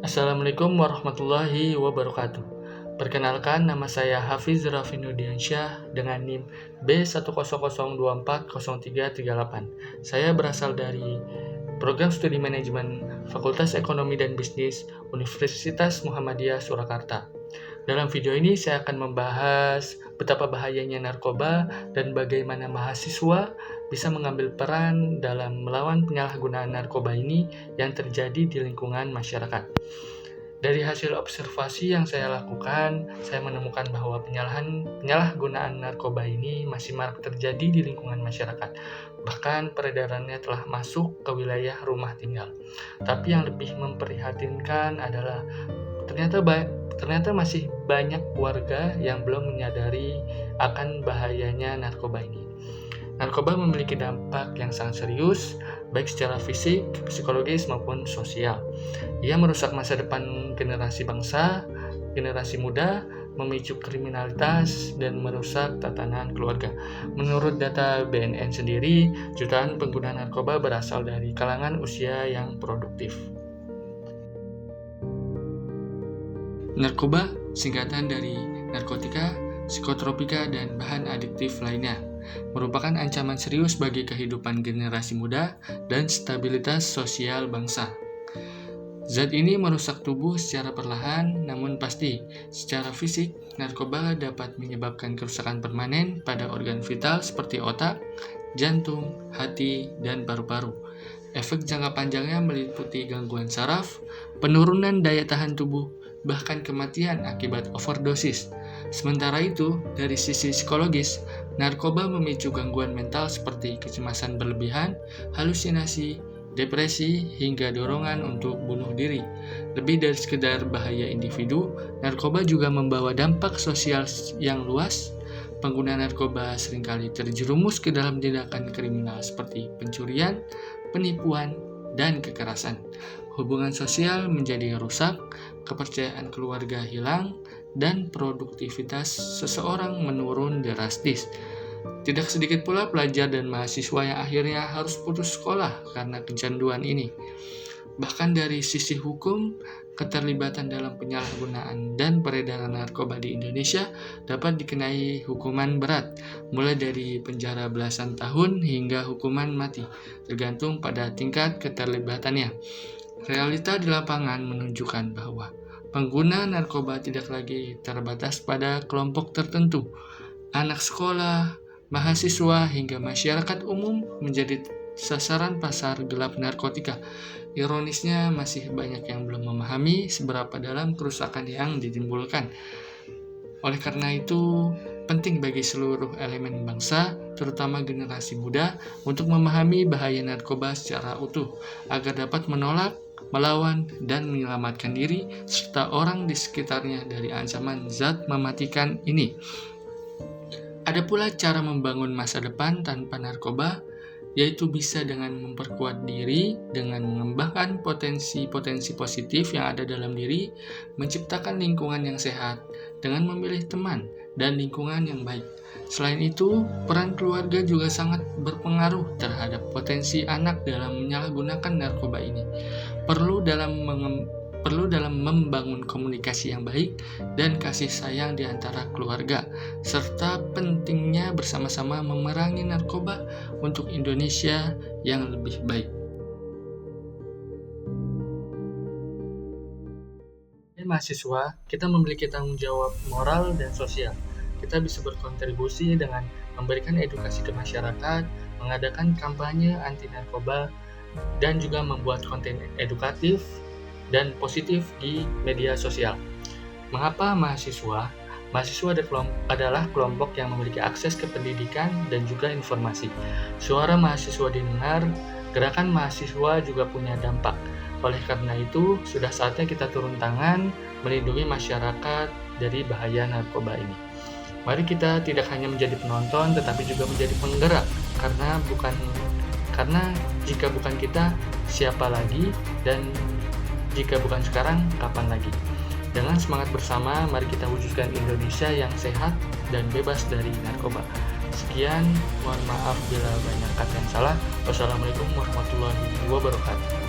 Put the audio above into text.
Assalamualaikum warahmatullahi wabarakatuh. Perkenalkan, nama saya Hafiz Rafinudiansyah dengan NIM B100240338. Saya berasal dari Program Studi Manajemen Fakultas Ekonomi dan Bisnis Universitas Muhammadiyah Surakarta. Dalam video ini saya akan membahas betapa bahayanya narkoba dan bagaimana mahasiswa bisa mengambil peran dalam melawan penyalahgunaan narkoba ini yang terjadi di lingkungan masyarakat. Dari hasil observasi yang saya lakukan, saya menemukan bahwa penyalahgunaan narkoba ini masih marak terjadi di lingkungan masyarakat. Bahkan peredarannya telah masuk ke wilayah rumah tinggal. Tapi yang lebih memprihatinkan adalah ternyata masih banyak warga yang belum menyadari akan bahayanya narkoba ini. Narkoba memiliki dampak yang sangat serius, baik secara fisik, psikologis, maupun sosial. Ia merusak masa depan generasi bangsa, generasi muda, memicu kriminalitas, dan merusak tatanan keluarga. Menurut data BNN sendiri, jutaan pengguna narkoba berasal dari kalangan usia yang produktif. Narkoba singkatan dari narkotika, psikotropika, dan bahan adiktif lainnya, merupakan ancaman serius bagi kehidupan generasi muda dan stabilitas sosial bangsa. Zat ini merusak tubuh secara perlahan namun pasti. Secara fisik, narkoba dapat menyebabkan kerusakan permanen pada organ vital seperti otak, jantung, hati, dan paru-paru. Efek jangka panjangnya meliputi gangguan saraf, penurunan daya tahan tubuh, bahkan kematian akibat overdosis. Sementara itu, dari sisi psikologis, narkoba memicu gangguan mental seperti kecemasan berlebihan, halusinasi, depresi, hingga dorongan untuk bunuh diri. Lebih dari sekedar bahaya individu, narkoba juga membawa dampak sosial yang luas. Pengguna narkoba seringkali terjerumus ke dalam tindakan kriminal seperti pencurian, penipuan, dan kekerasan. Hubungan sosial menjadi rusak, kepercayaan keluarga hilang, dan produktivitas seseorang menurun drastis. Tidak sedikit pula pelajar dan mahasiswa yang akhirnya harus putus sekolah karena kecanduan ini. Bahkan dari sisi hukum, keterlibatan dalam penyalahgunaan dan peredaran narkoba di Indonesia dapat dikenai hukuman berat, mulai dari penjara belasan tahun hingga hukuman mati, tergantung pada tingkat keterlibatannya. Realita di lapangan menunjukkan bahwa pengguna narkoba tidak lagi terbatas pada kelompok tertentu. Anak sekolah, mahasiswa, hingga masyarakat umum menjadi sasaran pasar gelap narkotika. Ironisnya, masih banyak yang belum memahami seberapa dalam kerusakan yang ditimbulkan. Oleh karena itu, penting bagi seluruh elemen bangsa, terutama generasi muda, untuk memahami bahaya narkoba secara utuh, agar dapat menolak, melawan, dan menyelamatkan diri serta orang di sekitarnya dari ancaman zat mematikan ini. Ada pula cara membangun masa depan tanpa narkoba, yaitu bisa dengan memperkuat diri, dengan mengembangkan potensi-potensi positif yang ada dalam diri, menciptakan lingkungan yang sehat, dengan memilih teman dan lingkungan yang baik. Selain itu, peran keluarga juga sangat berpengaruh terhadap potensi anak dalam menyalahgunakan narkoba ini. Perlu dalam membangun komunikasi yang baik dan kasih sayang di antara keluarga, serta pentingnya bersama-sama memerangi narkoba untuk Indonesia yang lebih baik. Mahasiswa, kita memiliki tanggung jawab moral dan sosial. Kita bisa berkontribusi dengan memberikan edukasi ke masyarakat, mengadakan kampanye anti narkoba, dan juga membuat konten edukatif dan positif di media sosial. Mengapa mahasiswa? Mahasiswa adalah kelompok yang memiliki akses ke pendidikan dan juga informasi. Suara mahasiswa didengar, gerakan mahasiswa juga punya dampak. Oleh karena itu, sudah saatnya kita turun tangan melindungi masyarakat dari bahaya narkoba ini. Mari kita tidak hanya menjadi penonton, tetapi juga menjadi penggerak. Karena jika bukan kita, siapa lagi? Dan jika bukan sekarang, kapan lagi? Dengan semangat bersama, mari kita wujudkan Indonesia yang sehat dan bebas dari narkoba. Sekian, mohon maaf bila banyak kata yang salah. Wassalamualaikum warahmatullahi wabarakatuh.